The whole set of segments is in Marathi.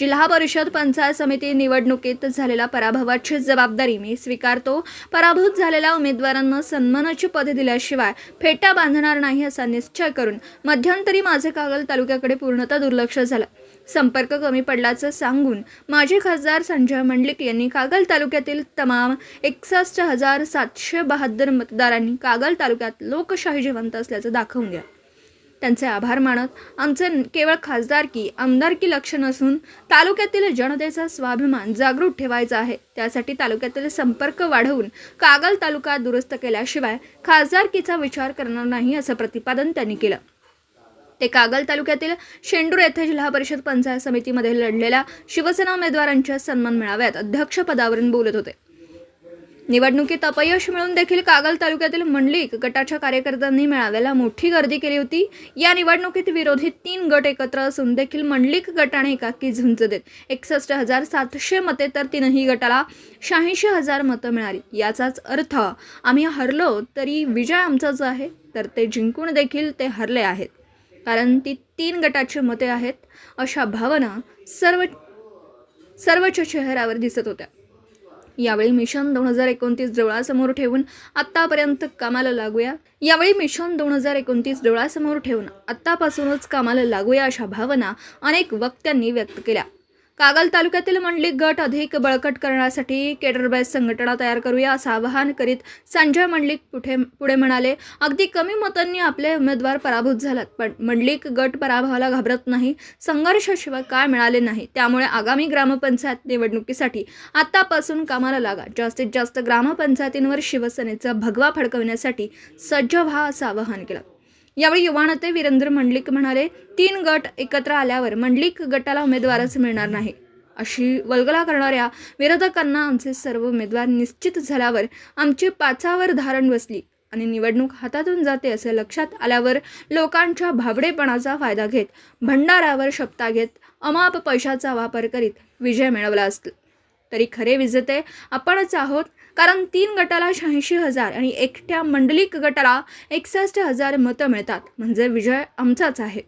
जिल्हा परिषद पंचायत समिती निवडणुकीत झालेल्या पराभवाची जबाबदारी मी स्वीकारतो. पराभूत झालेल्या उमेदवारांना सन्मानाची पदे दिल्याशिवाय फेटा बांधणार नाही असा निश्चय करून मध्यंतरी माझे कागल तालुक्याकडे पूर्णतः दुर्लक्ष झालं. संपर्क कमी पडल्याचं सांगून माजी खासदार संजय मंडलिक यांनी कागल तालुक्यातील तमाम 61,772 मतदारांनी कागल तालुक्यात लोकशाही जिवंत असल्याचं दाखवून द्या. त्यांचे आभार मानत आमचे केवळ खासदारकी आमदारकी लक्ष नसून तालुक्यातील जनतेचा स्वाभिमान जागृत ठेवायचा आहे. त्यासाठी तालुक्यातील संपर्क वाढवून कागल तालुका दुरुस्त केल्याशिवाय खासदारकीचा विचार करणार नाही असं प्रतिपादन त्यांनी केलं. ते कागल तालुक्यातील शेंडूर येथे जिल्हा परिषद पंचायत समितीमध्ये लढलेल्या शिवसेना उमेदवारांच्या सन्मान मेळाव्यात अध्यक्षपदावरून बोलत होते. निवडणुकीत अपयश मिळून देखील कागल तालुक्यातील मंडलिक गटाच्या कार्यकर्त्यांनी मेळाव्याला मोठी गर्दी केली होती. या निवडणुकीत विरोधी 3 गट एकत्र असून देखील मंडलिक गटाने एकाकी झुंज देत 61,700 मते तर 3ही गटाला 86,000 मतं मिळाली. याचाच अर्थ आम्ही हरलो तरी विजय आमचाच आहे, तर ते जिंकून देखील ते हरले आहेत, कारण ती 3 गटाची मते आहेत अशा भावना सर्वच्या चेहऱ्यावर दिसत होत्या. यावेळी मिशन 2029 डोळ्यासमोर ठेवून आत्तापासूनच कामाला लागूया अशा भावना अनेक वक्त्यांनी व्यक्त केल्या. कागल तालुक्यातील मंडलिक गट अधिक बळकट करण्यासाठी केडरबेस संघटना तयार करूया असं आवाहन करीत संजय मंडलिक पुढे म्हणाले, अगदी कमी मतांनी आपले उमेदवार पराभूत झालात, पण मंडलिक गट पराभवाला घाबरत नाही. संघर्षाशिवाय काय मिळाले नाही. त्यामुळे आगामी ग्रामपंचायत निवडणुकीसाठी आतापासून कामाला लागा. जास्तीत जास्त ग्रामपंचायतींवर शिवसेनेचा भगवा फडकवण्यासाठी सज्ज व्हा असं आवाहन केलं. यावेळी युवा नेते वीरेंद्र मंडलिक म्हणाले, 3 गट एकत्र आल्यावर मंडलिक गटाला उमेदवारच मिळणार नाही अशी वल्गना करणाऱ्या विरोधकांना आमचे सर्व उमेदवार निश्चित झाल्यावर आमची पाचावर धारण बसली आणि निवडणूक हातातून जाते असे लक्षात आल्यावर लोकांच्या भाबडेपणाचा फायदा घेत भंडाऱ्यावर शपथा घेत अमाप पैशाचा वापर करीत विजय मिळवला असतो. तरी खरे विजेते आपणच आहोत, कारण 3 गटाला 86,000 आणि एकट्या मंडलिक गटाला 61,000 मतं मिळतात, म्हणजे विजय आमचाच आहे.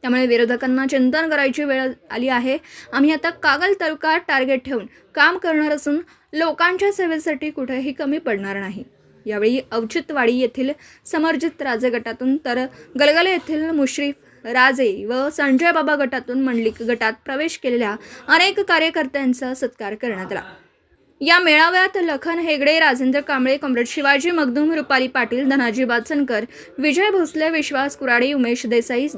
त्यामुळे विरोधकांना चिंतन करायची वेळ आली आहे. आम्ही आता कागल तालुका टार्गेट ठेवून काम करणार असून लोकांच्या सेवेसाठी कुठेही कमी पडणार नाही. यावेळी औचित्यवाडी येथील समरजित राजे गटातून तर गलगले येथील मुश्रीफ राजे व संजय बाबा गटातून मंडलिक गटात प्रवेश केलेल्या अनेक कार्यकर्त्यांचा सत्कार करण्यात आला. या मेळाव्यात लखन हेगडे, राजेंद्र कांबळे, कॉम्रेड शिवाजी मगदूम, रुपाली पाटील, धनाजी बाचनकर, विजय भोसले, विश्वास कुराडे, उमेश देसाई,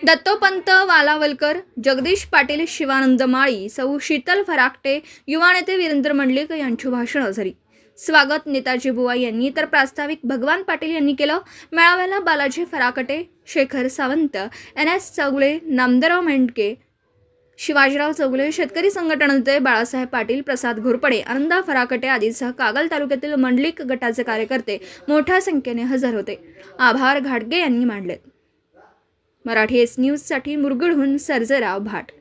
दत्तोपंत वालावलकर, जगदीश पाटील, शिवानंद माळी, सौ शीतल फराकटे, युवा नेते वीरेंद्र मंडलिक यांची भाषणं झाली. स्वागत नेताजी बुवा यांनी तर प्रास्ताविक भगवान पाटील यांनी केलं. मेळाव्याला बालाजी फराकटे, शेखर सावंत, NS चौगुले, नामदेवराव मेंढके, शिवाजीराव चौगुले, शेतकरी संघटनेचे बाळासाहेब पाटील, प्रसाद घोरपडे, आनंदा फराकटे आदीसह कागल तालुक्यातील मंडलिक गटाचे कार्यकर्ते मोठ्या संख्येने हजर होते. आभार घाटगे यांनी मांडले. मराठी S न्यूजसाठी मुरगुडहून सर्जेराव भाट.